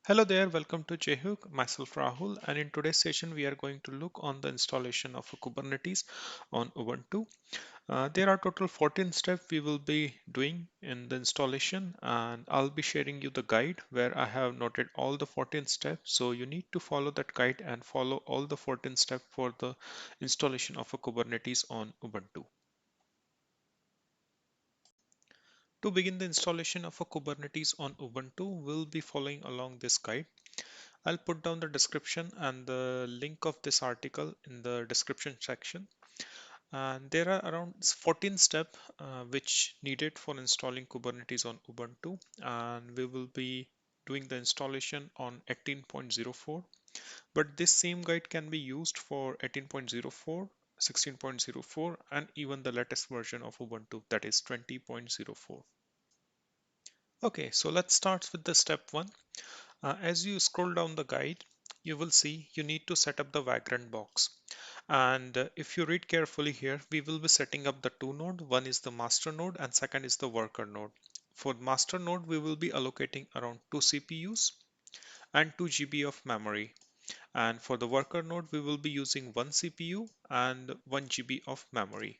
Hello there, welcome to JHook. Myself Rahul, and in today's session we are going to look on the installation of a Kubernetes on Ubuntu. There are total 14 steps we will be doing in the installation, and I'll be sharing you the guide where I have noted all the 14 steps. So you need to follow that guide and follow all the 14 steps for the installation of a Kubernetes on Ubuntu. To begin the installation of a Kubernetes on Ubuntu, we'll be following along this guide. I'll put down the description and the link of this article in the description section. And there are around 14 steps which needed for installing Kubernetes on Ubuntu. And we will be doing the installation on 18.04. But this same guide can be used for 18.04, 16.04, and even the latest version of Ubuntu, that is 20.04. Okay, so let's start with the step one. As you scroll down the guide, you will see you need to set up the Vagrant box. And if you read carefully here, we will be setting up the two node. One is the master node and second is the worker node. For master node, we will be allocating around 2 CPUs and 2 GB of memory. And for the worker node, we will be using 1 CPU and 1 GB of memory.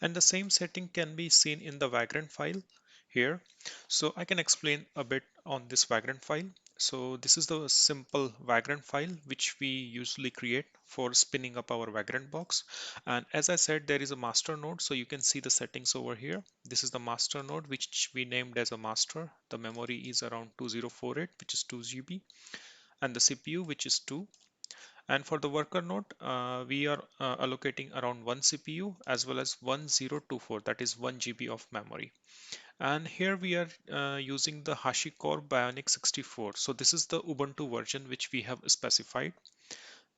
And the same setting can be seen in the Vagrant file here. So I can explain a bit on this Vagrant file. So this is the simple Vagrant file which we usually create for spinning up our Vagrant box. And as I said, there is a master node, so you can see the settings over here. This is the master node which we named as a master. The memory is around 2048, which is 2 GB, and the CPU which is 2. And for the worker node, we are allocating around 1 CPU as well as 1024, that is 1 GB of memory. And here we are using the HashiCorp bionic64. So this is the Ubuntu version which we have specified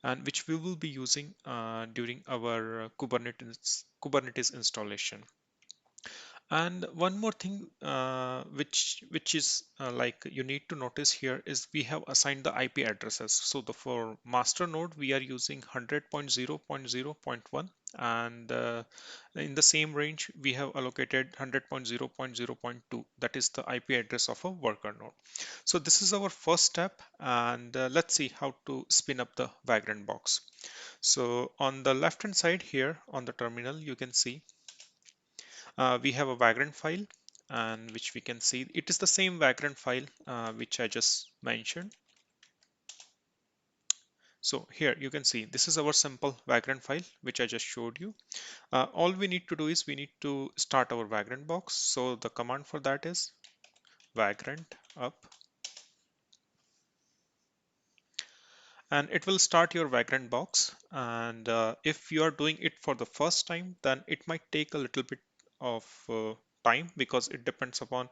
and which we will be using during our Kubernetes installation. And one more thing which is like you need to notice here is we have assigned the IP addresses. So the for master node we are using 100.0.0.1, and in the same range we have allocated 100.0.0.2, that is the IP address of a worker node. So this is our first step, and let's see how to spin up the Vagrant box. So on the left hand side here on the terminal you can see we have a Vagrant file, and which we can see it is the same Vagrant file which I just mentioned. So here you can see this is our simple Vagrant file which I just showed you. All we need to do is we need to start our Vagrant box. So the command for that is Vagrant up, and it will start your Vagrant box. And if you are doing it for the first time, then it might take a little bit of time because it depends upon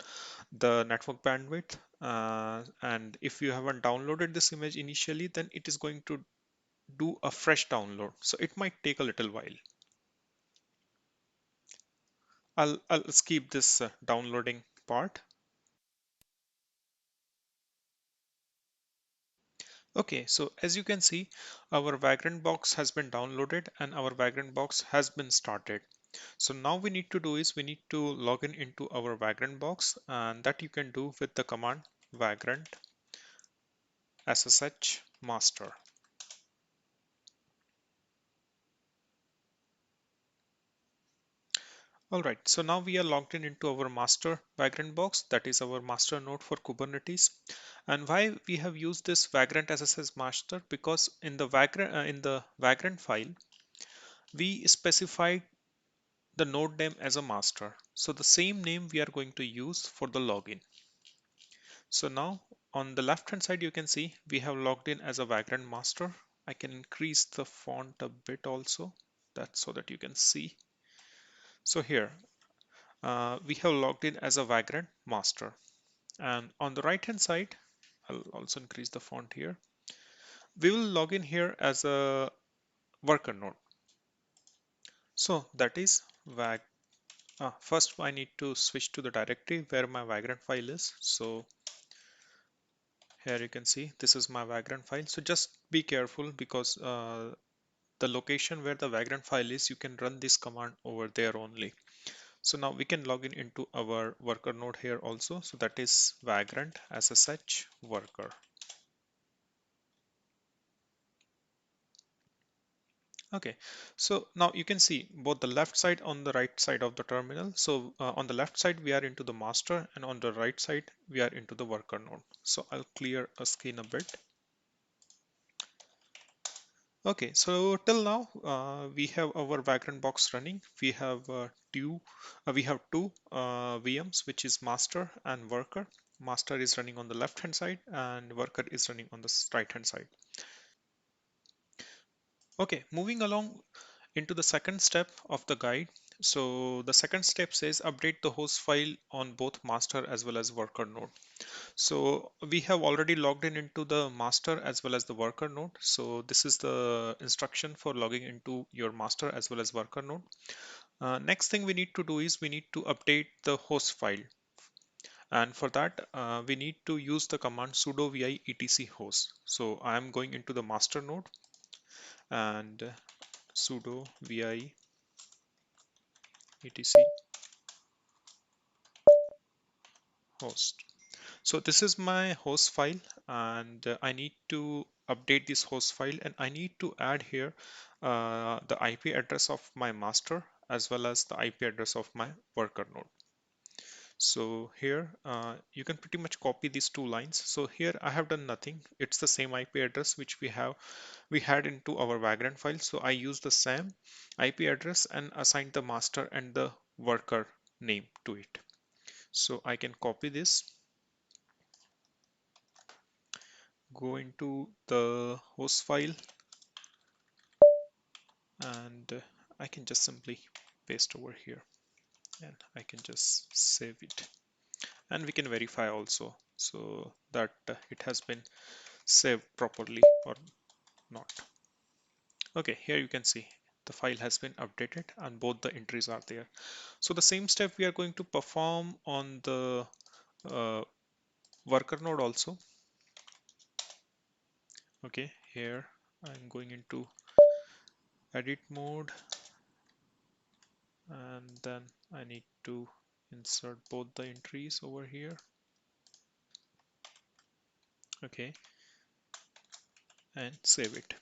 the network bandwidth. And if you haven't downloaded this image initially, then it is going to do a fresh download. So it might take a little while. I'll skip this downloading part. Okay, so as you can see, our Vagrant box has been downloaded and our Vagrant box has been started. So now we need to do is we need to log in into our Vagrant box, and that you can do with the command Vagrant SSH master. All right, so now we are logged in into our master Vagrant box, that is our master node for Kubernetes. And why we have used this Vagrant SSH master? Because in the Vagrant file, we specified the node name as a master. So the same name we are going to use for the login. So now on the left hand side, you can see we have logged in as a Vagrant master. I can increase the font a bit also, that's so that you can see. So here we have logged in as a Vagrant master. And on the right hand side, I'll also increase the font here. We will log in here as a worker node. So that is first I need to switch to the directory where my Vagrant file is. So here you can see this is my Vagrant file. So just be careful because the location where the Vagrant file is, you can run this command over there only. So now we can log in into our worker node here also. So that is Vagrant SSH worker. Okay, so now you can see both the left side on the right side of the terminal. So on the left side, we are into the master, and on the right side, we are into the worker node. So I'll clear a screen a bit. Okay, so till now we have our Vagrant box running. We have two VMs, which is master and worker. Master is running on the left hand side, and worker is running on the right hand side. Okay, moving along into the second step of the guide. So the second step says update the host file on both master as well as worker node. So we have already logged in into the master as well as the worker node. So this is the instruction for logging into your master as well as worker node. Next thing we need to do is we need to update the host file. And for that, we need to use the command sudo vi etc host. So I am going into the master node and sudo vi etc host. So this is my host file, and I need to update this host file, and I need to add here the IP address of my master as well as the IP address of my worker node. So here you can pretty much copy these two lines. So here I have done nothing. It's the same IP address which we had into our Vagrant file. So I use the same IP address and assigned the master and the worker name to it. So I can copy this, go into the host file, and I can just simply paste over here, and I can just save it, and we can verify also so that it has been saved properly or not. Okay, here you can see the file has been updated and both the entries are there. So the same step we are going to perform on the uh, worker node also. Okay, here I'm going into edit mode, and then I need to insert both the entries over here. Okay, and save it.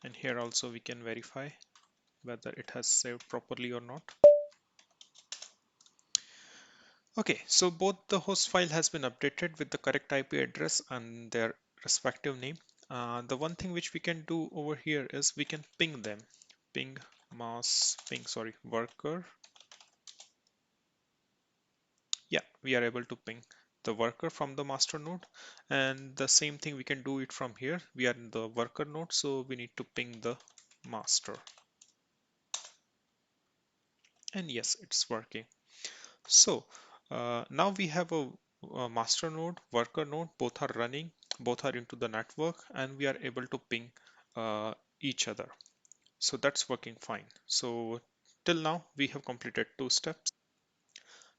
And here also we can verify whether it has saved properly or not. Okay, so both the host file has been updated with the correct IP address and their respective name. The one thing which we can do over here is we can ping them. Ping worker. Yeah, we are able to ping the worker from the master node, and the same thing we can do it from here. We are in the worker node, so we need to ping the master. And yes, it's working. So now we have a master node, worker node, both are running, both are into the network, and we are able to ping each other. So that's working fine. So till now we have completed two steps.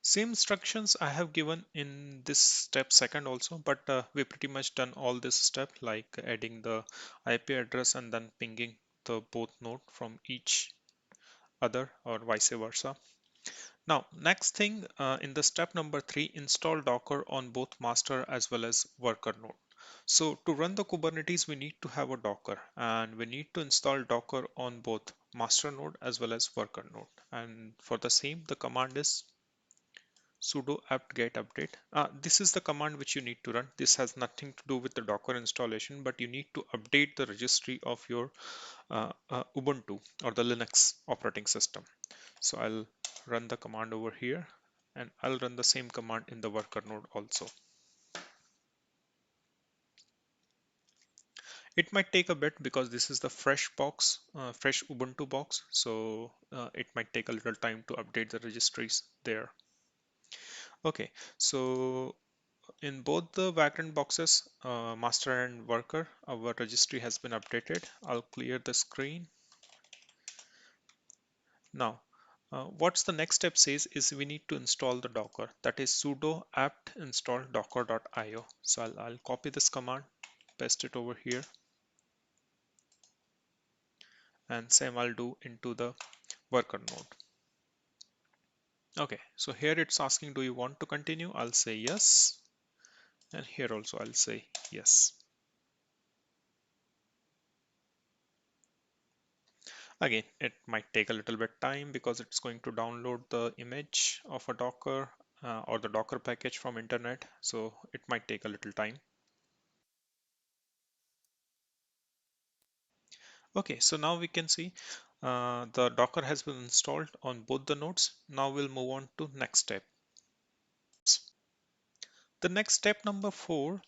Same instructions I have given in this step second also, but we pretty much done all this step like adding the IP address and then pinging the both node from each other or vice versa. Now, next thing in the step number 3, install Docker on both master as well as worker node. So to run the Kubernetes, we need to have a Docker, and we need to install Docker on both master node as well as worker node. And for the same, the command is sudo apt-get update. This is the command which you need to run. This has nothing to do with the Docker installation, but you need to update the registry of your Ubuntu or the Linux operating system. So I'll run the command over here, and I'll run the same command in the worker node also. It might take a bit because this is the fresh box, fresh Ubuntu box. So it might take a little time to update the registries there. Okay, so in both the Vagrant boxes, master and worker, our registry has been updated. I'll clear the screen. Now, what's the next step says is we need to install the Docker. That is sudo apt install docker.io. So I'll copy this command, paste it over here, and same I'll do into the worker node. Okay, so here it's asking, do you want to continue? I'll say yes. And here also I'll say yes. Again, it might take a little bit time because it's going to download the image of a Docker or the Docker package from internet. So it might take a little time. Okay, so now we can see the Docker has been installed on both the nodes. Now we'll move on to next step. The next step number 4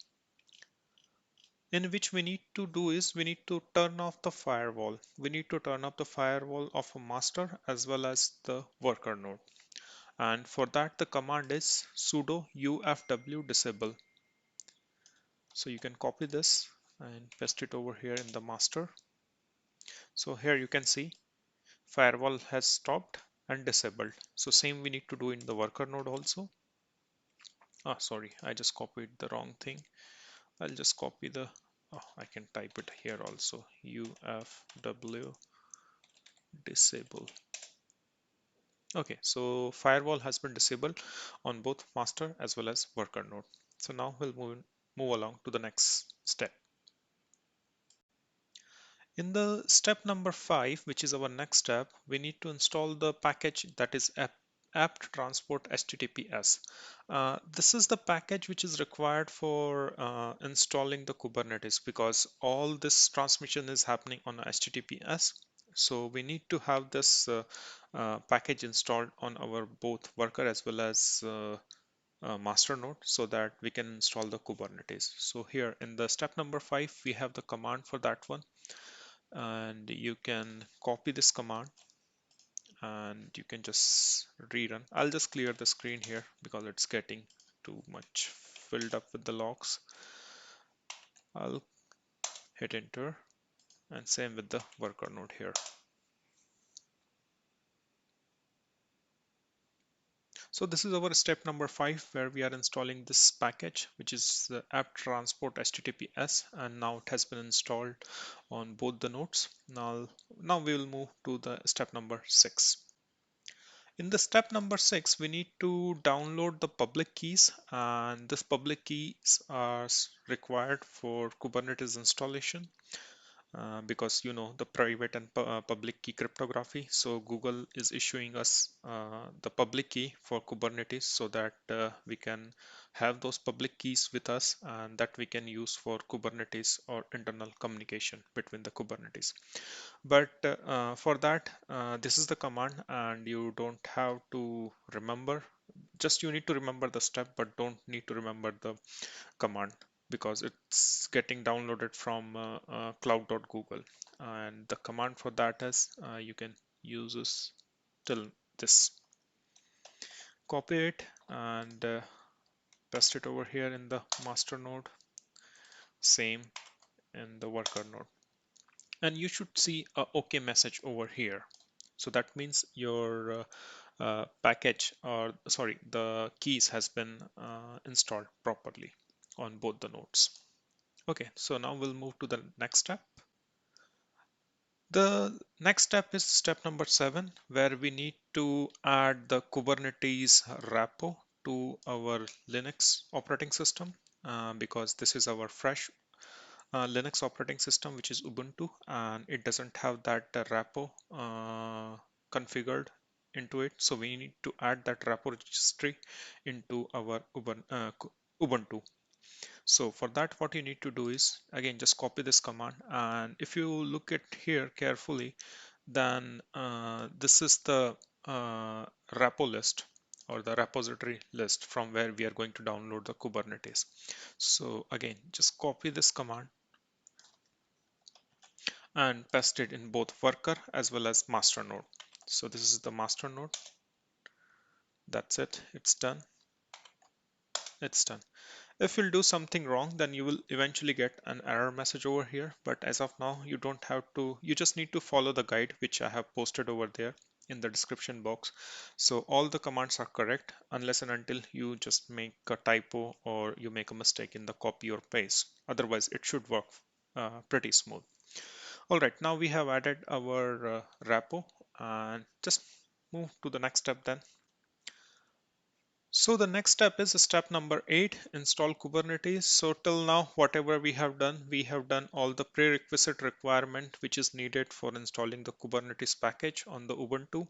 in which we need to do is we need to turn off the firewall. We need to turn off the firewall of a master as well as the worker node. And for that the command is sudo ufw disable. So you can copy this and paste it over here in the master. So here you can see firewall has stopped and disabled. So same we need to do in the worker node also. Sorry, I just copied the wrong thing. I'll just copy the, I can type it here also, ufw disable. Okay, so firewall has been disabled on both master as well as worker node. So now we'll move along to the next step. In the step number 5, which is our next step, we need to install the package that is apt transport HTTPS. This is the package which is required for installing the Kubernetes because all this transmission is happening on HTTPS. So we need to have this package installed on our both worker as well as master node so that we can install the Kubernetes. So here in the step number 5, we have the command for that one, and you can copy this command and you can just rerun. I'll just clear the screen here because it's getting too much filled up with the logs. I'll hit enter, and same with the worker node here. So this is our step number 5 where we are installing this package which is the apt transport HTTPS, and now it has been installed on both the nodes. Now we will move to the step number 6. In the step number 6, we need to download the public keys, and this public keys are required for Kubernetes installation because you know the private and public key cryptography. So Google is issuing us the public key for Kubernetes so that we can have those public keys with us and that we can use for Kubernetes or internal communication between the Kubernetes. But for that, this is the command, and you don't have to remember. Just you need to remember the step, but don't need to remember the command because it's getting downloaded from cloud.google. And the command for that is you can use this till this. Copy it and paste it over here in the master node. Same in the worker node. And you should see a OK message over here. So that means your package, or sorry, the keys has been installed properly on both the nodes. Okay, so now we'll move to the next step. The next step is step number 7, where we need to add the Kubernetes repo to our Linux operating system because this is our fresh Linux operating system, which is Ubuntu, and it doesn't have that repo configured into it. So we need to add that repo registry into our Ubuntu. So for that, what you need to do is again just copy this command, and if you look at here carefully, then this is the repo list or the repository list from where we are going to download the Kubernetes. So again, just copy this command and paste it in both worker as well as master node. So this is the master node. That's it. It's done. It's done. If you'll do something wrong, then you will eventually get an error message over here. But as of now, you don't have to, you just need to follow the guide, which I have posted over there in the description box. So all the commands are correct unless and until you just make a typo or you make a mistake in the copy or paste. Otherwise, it should work pretty smooth. All right, now we have added our repo, and just move to the next step then. So the next step is step number 8, install Kubernetes. So till now, whatever we have done all the prerequisite requirement which is needed for installing the Kubernetes package on the Ubuntu.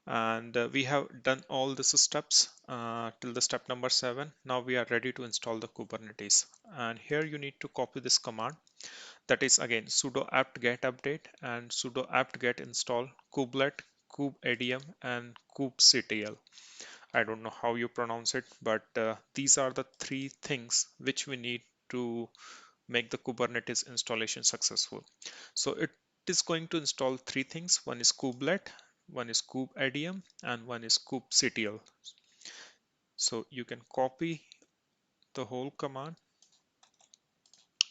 And we have done all these steps till the step number 7. Now we are ready to install the Kubernetes. And here you need to copy this command. That is again sudo apt get update and sudo apt get install kubelet, kubeadm and kubectl. I don't know how you pronounce it, but these are the three things which we need to make the Kubernetes installation successful. So it is going to install three things. One is kubelet, one is kubeadm, and one is kubectl. So you can copy the whole command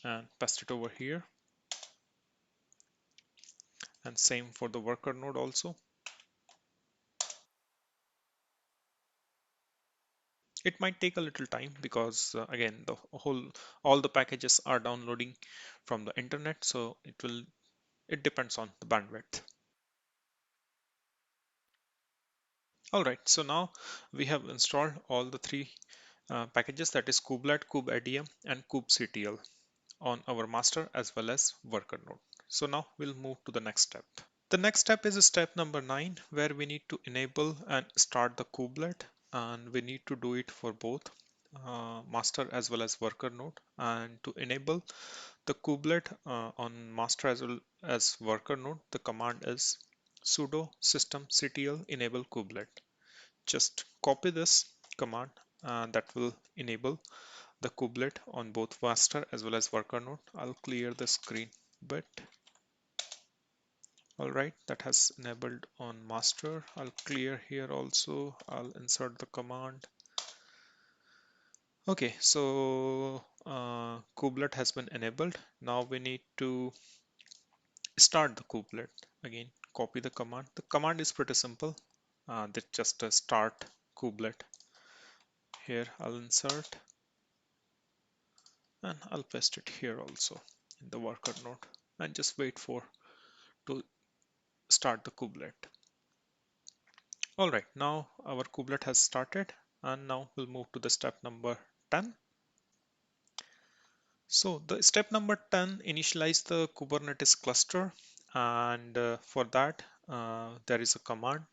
and paste it over here. And same for the worker node also. It might take a little time because again all the packages are downloading from the internet, so it depends on the bandwidth. All right, so now we have installed all the three packages, that is kubelet, kubeadm and kubectl on our master as well as worker node. So now we'll move to the next step. The next step is step number 9, where we need to enable and start the kubelet, and we need to do it for both master as well as worker node. And to enable the kubelet on master as well as worker node, the command is sudo systemctl enable kubelet. Just copy this command that will enable the kubelet on both master as well as worker node. I'll clear the screen bit. All right, that has enabled on master. I'll clear here also. I'll insert the command. Okay, so kubelet has been enabled. Now we need to start the kubelet. Again, copy the command. The command is pretty simple. That's just a start kubelet. Here I'll insert and I'll paste it here also in the worker node and just wait for to start the kubelet. All right, now our kubelet has started, and now we'll move to the step number 10. So the step number 10, initialize the Kubernetes cluster, and for that there is a command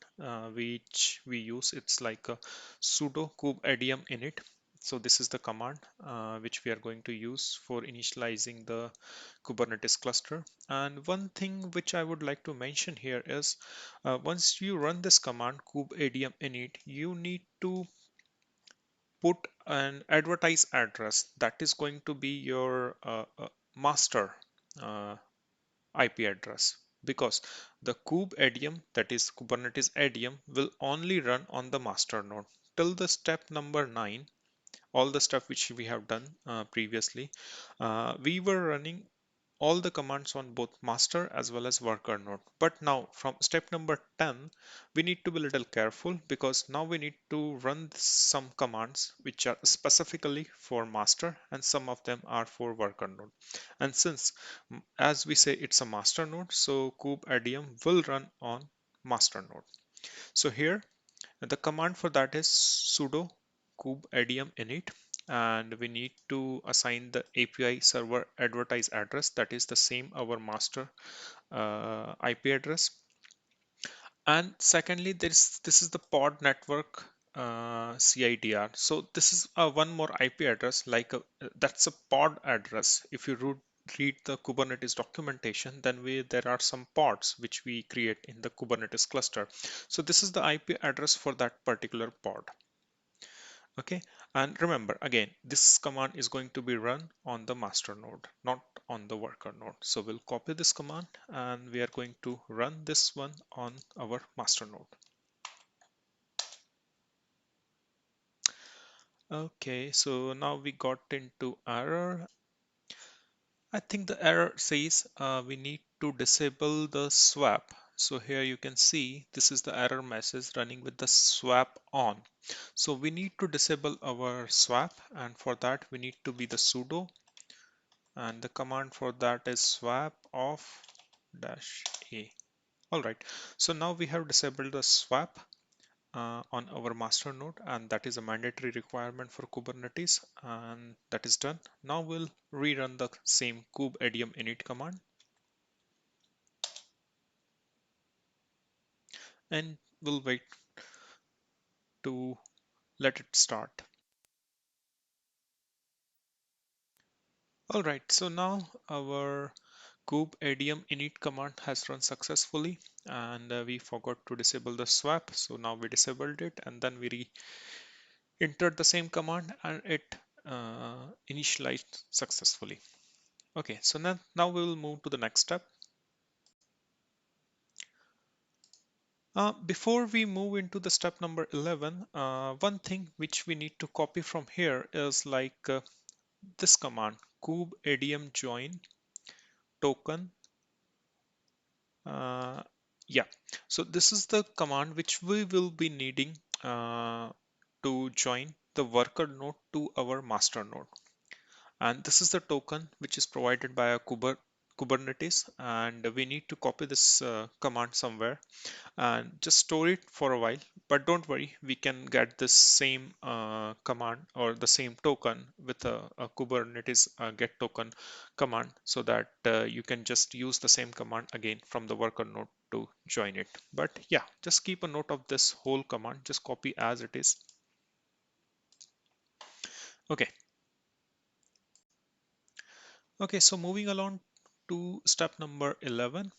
which we use. It's like a sudo kubeadm init. So this is the command which we are going to use for initializing the Kubernetes cluster. And one thing which I would like to mention here is once you run this command kubeadm init, you need to put an advertise address that is going to be your master uh, IP address, because the kubeadm, that is Kubernetes adm, will only run on the master node. Till the step number 9, all the stuff which we have done previously, we were running all the commands on both master as well as worker node. But now from step number 10, we need to be a little careful, because now we need to run some commands which are specifically for master and some of them are for worker node. And since as we say it's a master node, so kubeadm will run on master node. So here the command for that is sudo kubeadm init, and we need to assign the API server advertise address, that is the same our master IP address. And secondly, this is the pod network CIDR. So this is one more IP address, like that's a pod address. If you read the Kubernetes documentation, then there are some pods which we create in the Kubernetes cluster. So this is the IP address for that particular pod. Okay, and remember again, this command is going to be run on the master node, not on the worker node. So we'll copy this command and we are going to run this one on our master node. Okay, so now we got into error. I think the error says we need to disable the swap. So here you can see this is the error message running with the swap on. So we need to disable our swap, and for that we need to be the sudo, and the command for that is swap off -a. All right, so now we have disabled the swap, on our master node, and that is a mandatory requirement for Kubernetes, and that is done. Now we'll rerun the same kubeadm init command and we'll wait to let it start. All right, so now our kubeadm init command has run successfully, and we forgot to disable the swap. So now we disabled it, and then we entered the same command, and it initialized successfully. Okay, so now we will move to the next step. Before we move into the step number 11, one thing which we need to copy from here is like this command kubeadm join token. Uh, yeah, so this is the command which we will be needing to join the worker node to our master node. And this is the token which is provided by a Kubernetes, and we need to copy this command somewhere and just store it for a while. But don't worry, we can get this same command or the same token with a Kubernetes get token command, so that you can just use the same command again from the worker node to join it. But yeah, just keep a note of this whole command, just copy as it is. Okay. Okay, so moving along to step number 11,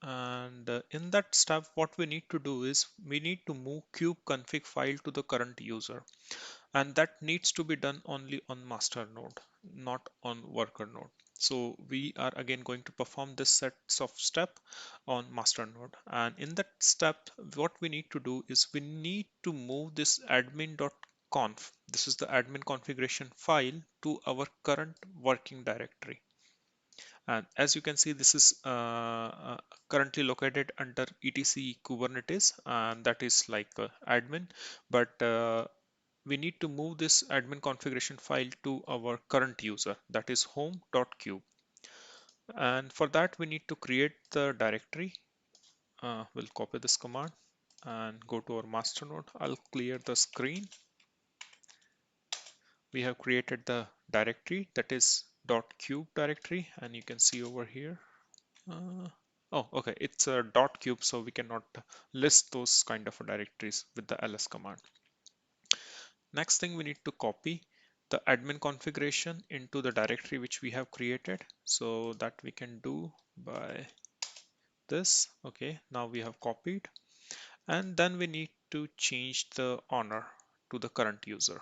and in that step what we need to do is we need to move kube config file to the current user, and that needs to be done only on master node, not on worker node. So we are again going to perform this sets of step on master node, and in that step what we need to do is we need to move this admin.conf, this is the admin configuration file, to our current working directory. And as you can see, this is currently located under etc Kubernetes, and that is like admin. But we need to move this admin configuration file to our current user, that is home.kube. And for that, we need to create the directory. We'll copy this command and go to our master node. I'll clear the screen. We have created the directory, that is .cube directory, and you can see over here. Oh, okay, it's a .cube, so we cannot list those kind of directories with the ls command. Next thing, we need to copy the admin configuration into the directory which we have created. So that we can do by this. Okay, now we have copied, and then we need to change the owner to the current user.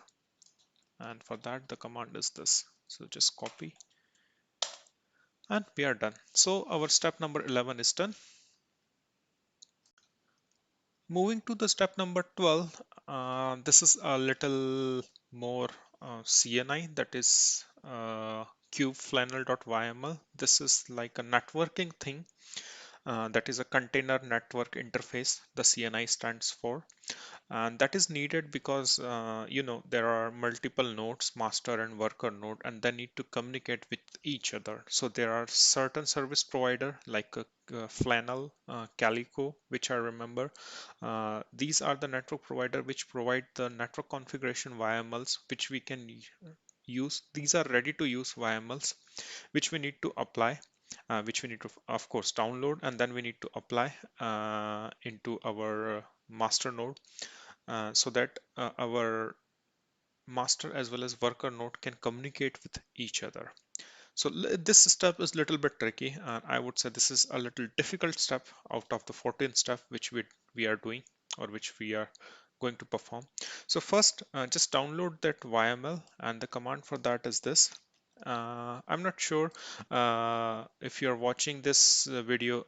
And for that, the command is this. So just copy, and we are done. So our step number 11 is done. Moving to the step number 12, this is a little more CNI, that is kube flannel.yml. This is like a networking thing, that is a container network interface, the CNI stands for. And that is needed because there are multiple nodes, master and worker node, and they need to communicate with each other. So there are certain service provider like Flannel, Calico, which I remember. These are the network provider which provide the network configuration YMLs which we can use. These are ready to use YMLs which we need to apply, which we need to of course download, and then we need to apply into our master node, so that our master as well as worker node can communicate with each other. So this step is a little bit tricky, and I would say this is a little difficult step out of the 14 step which we are doing, or which we are going to perform. So first, just download that YML, and the command for that is this. I'm not sure if you're watching this video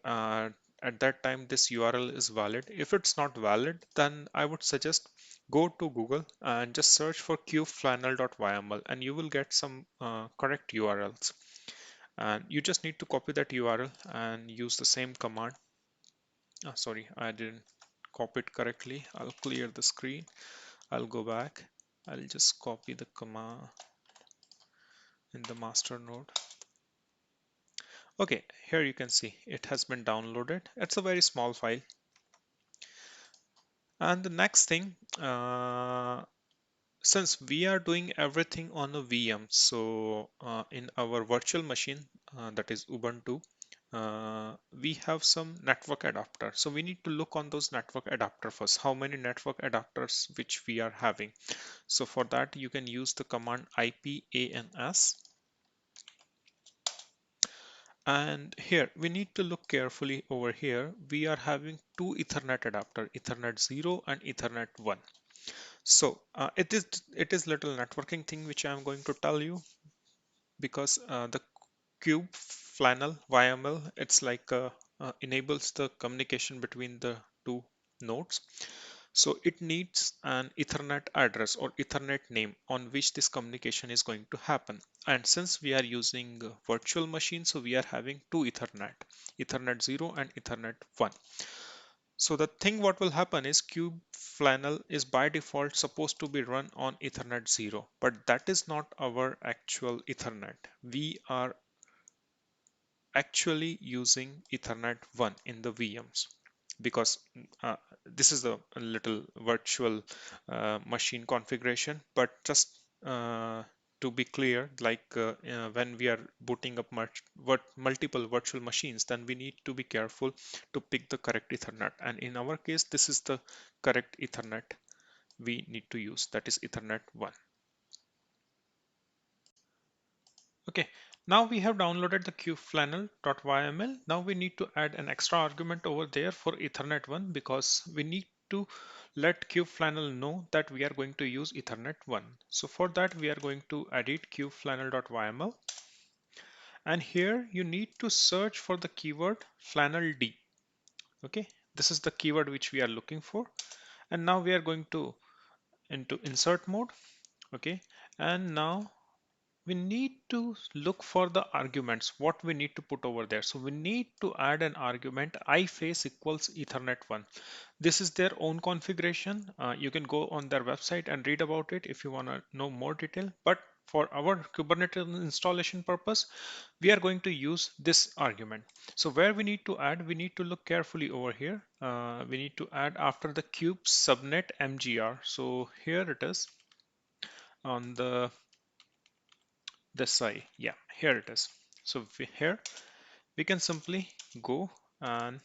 at that time this URL is valid. If it's not valid, then I would suggest go to Google and just search for kubeflannel.yml, and you will get some correct URLs. And you just need to copy that URL and use the same command. Sorry, I didn't copy it correctly. I'll clear the screen. I'll go back. I'll just copy the command in the master node. Okay, here you can see it has been downloaded. It's a very small file. And the next thing, since we are doing everything on a VM, so in our virtual machine, that is Ubuntu, we have some network adapter. So we need to look on those network adapter first. How many network adapters which we are having? So for that, you can use the command ipans. And here we need to look carefully over here. We are having two Ethernet adapter, Ethernet 0 and Ethernet 1. So it is little networking thing which I am going to tell you, because the Cube Flannel YML, it's like enables the communication between the two nodes. So it needs an Ethernet address or Ethernet name on which this communication is going to happen. And since we are using virtual machine, so we are having two Ethernet, Ethernet 0 and Ethernet 1. So the thing what will happen is Cube Flannel is by default supposed to be run on Ethernet 0, but that is not our actual Ethernet. We are actually using Ethernet 1 in the VMs, because this is a little virtual machine configuration, but just to be clear, like when we are booting up multiple virtual machines, then we need to be careful to pick the correct Ethernet. And in our case, this is the correct Ethernet we need to use, that is Ethernet 1. Okay, now we have downloaded the kubeflannel.yml. Now we need to add an extra argument over there for Ethernet 1, because we need to let kubeflannel know that we are going to use Ethernet 1. So for that, we are going to edit kubeflannel.yml. And here you need to search for the keyword flanneld. Okay, this is the keyword which we are looking for. And now we are going to into insert mode. Okay, and now we need to look for the arguments, what we need to put over there. So we need to add an argument iface equals Ethernet 1. This is their own configuration. You can go on their website and read about it if you want to know more detail. But for our Kubernetes installation purpose, we are going to use this argument. So where we need to add, we need to look carefully over here. We need to add after the kube subnet mgr. So here it is on the this side. Yeah, here it is. So here we can simply go and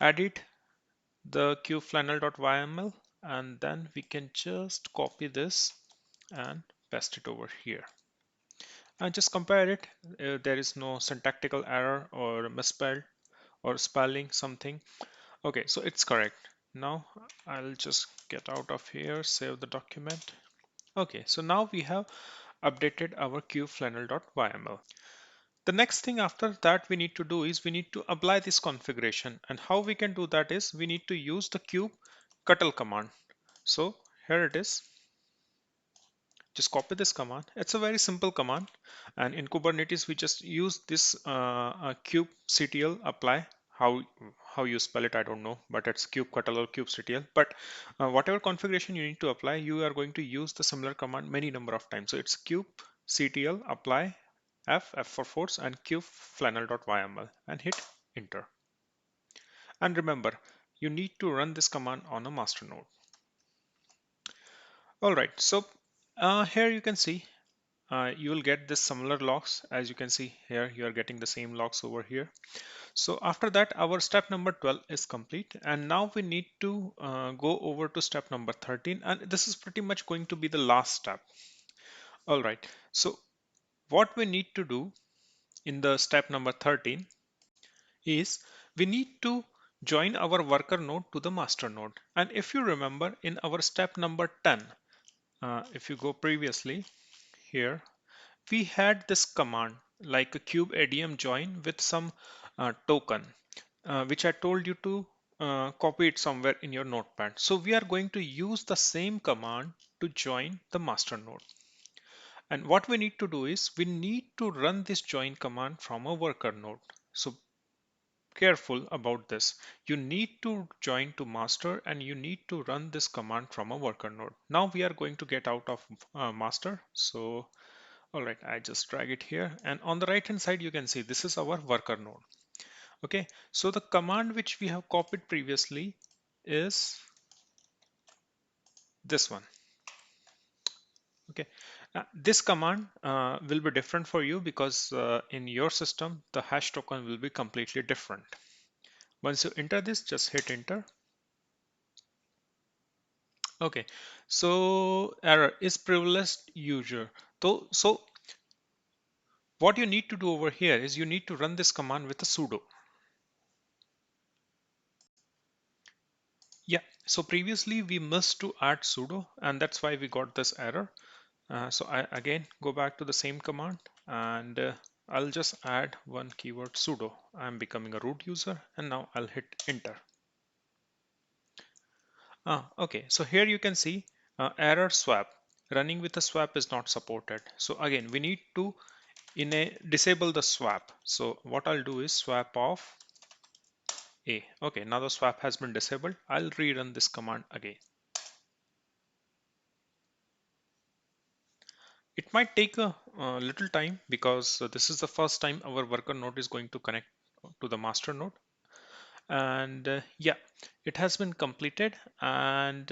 edit the kubeflannel.yml, and then we can just copy this and paste it over here and just compare it. There is no syntactical error or misspelled or spelling something. Okay, so it's correct. Now I'll just get out of here, save the document. Okay, so now we have updated our kubeflannel.yml. The next thing after that we need to do is we need to apply this configuration, and how we can do that is we need to use the kubectl command. So here it is. Just copy this command. It's a very simple command, and in Kubernetes we just use this kubectl apply. How you spell it I don't know, but it's kubectl or kubectl. But whatever configuration you need to apply, you are going to use the similar command many number of times. So it's kubectl apply f for force and kubeflannel.yml and hit enter. And remember, you need to run this command on a master node. All right, so here you can see you will get this similar logs. As you can see here, you are getting the same logs over here. So after that, our step number 12 is complete, and now we need to go over to step number 13, and this is pretty much going to be the last step. All right, so what we need to do in the step number 13 is we need to join our worker node to the master node. And if you remember in our step number 10, if you go previously here, we had this command like a kubeadm join with some token, which I told you to copy it somewhere in your notepad. So we are going to use the same command to join the master node. And what we need to do is we need to run this join command from a worker node. So careful about this. You need to join to master, and you need to run this command from a worker node. Now we are going to get out of master. So all right, I just drag it here, and on the right hand side you can see this is our worker node. Okay, so the command which we have copied previously is this one. Okay, this command will be different for you because in your system, the hash token will be completely different. Once you enter this, just hit enter. Okay, so error is privileged user. So what you need to do over here is you need to run this command with a sudo. Yeah, so previously we missed to add sudo and that's why we got this error. So I again go back to the same command and I'll just add one keyword sudo. I'm becoming a root user and now I'll hit enter. Okay, so here you can see error swap. Running with a swap is not supported. So again, we need to disable the swap. So what I'll do is swap off A. Okay, now the swap has been disabled. I'll rerun this command again. It might take a little time because this is the first time our worker node is going to connect to the master node. And yeah, it has been completed. And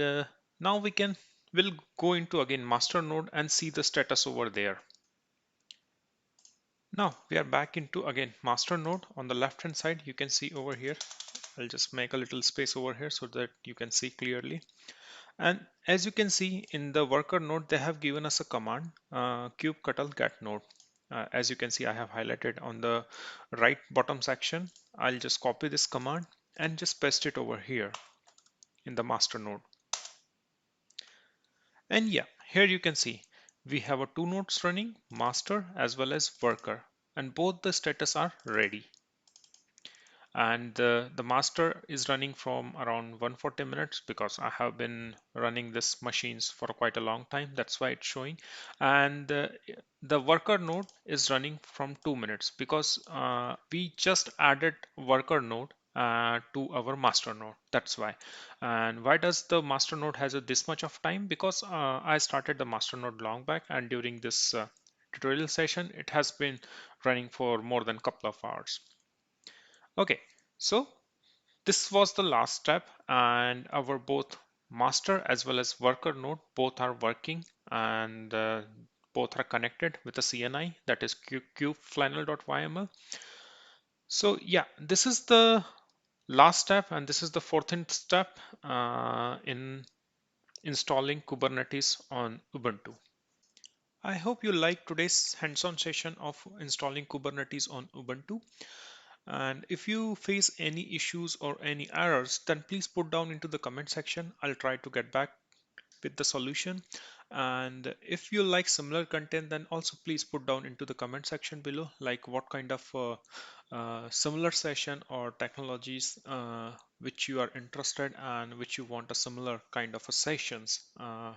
now we'll go into again master node and see the status over there. Now we are back into again master node. On the left hand side, you can see over here. I'll just make a little space over here so that you can see clearly. And as you can see in the worker node, they have given us a command kubectl get node. As you can see, I have highlighted on the right bottom section. I'll just copy this command and just paste it over here in the master node. And yeah, here you can see we have a two nodes running, master as well as worker, and both the status are ready. And the master is running from around 140 minutes because I have been running this machines for quite a long time. That's why it's showing. And the worker node is running from 2 minutes because we just added worker node to our master node. That's why. And why does the master node has this much of time? Because I started the master node long back, and during this tutorial session, it has been running for more than a couple of hours. Okay, so this was the last step, and our both master as well as worker node both are working, and both are connected with a CNI, that is Flannel.yml. So yeah, this is the last step, and this is the 14th step in installing Kubernetes on Ubuntu. I hope you liked today's hands-on session of installing Kubernetes on Ubuntu. And if you face any issues or any errors, then please put down into the comment section. I'll try to get back with the solution. And if you like similar content, then also please put down into the comment section below, like what kind of similar session or technologies which you are interested and which you want a similar kind of a sessions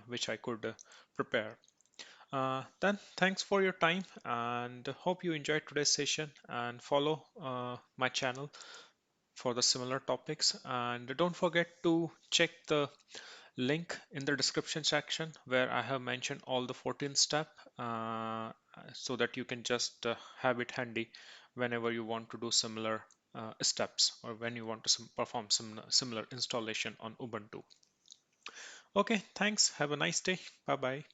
which I could prepare. Then thanks for your time and hope you enjoyed today's session, and follow my channel for the similar topics, and don't forget to check the link in the description section where I have mentioned all the 14 step so that you can just have it handy whenever you want to do similar steps, or when you want to perform some similar installation on Ubuntu. Okay, thanks. Have a nice day. Bye bye.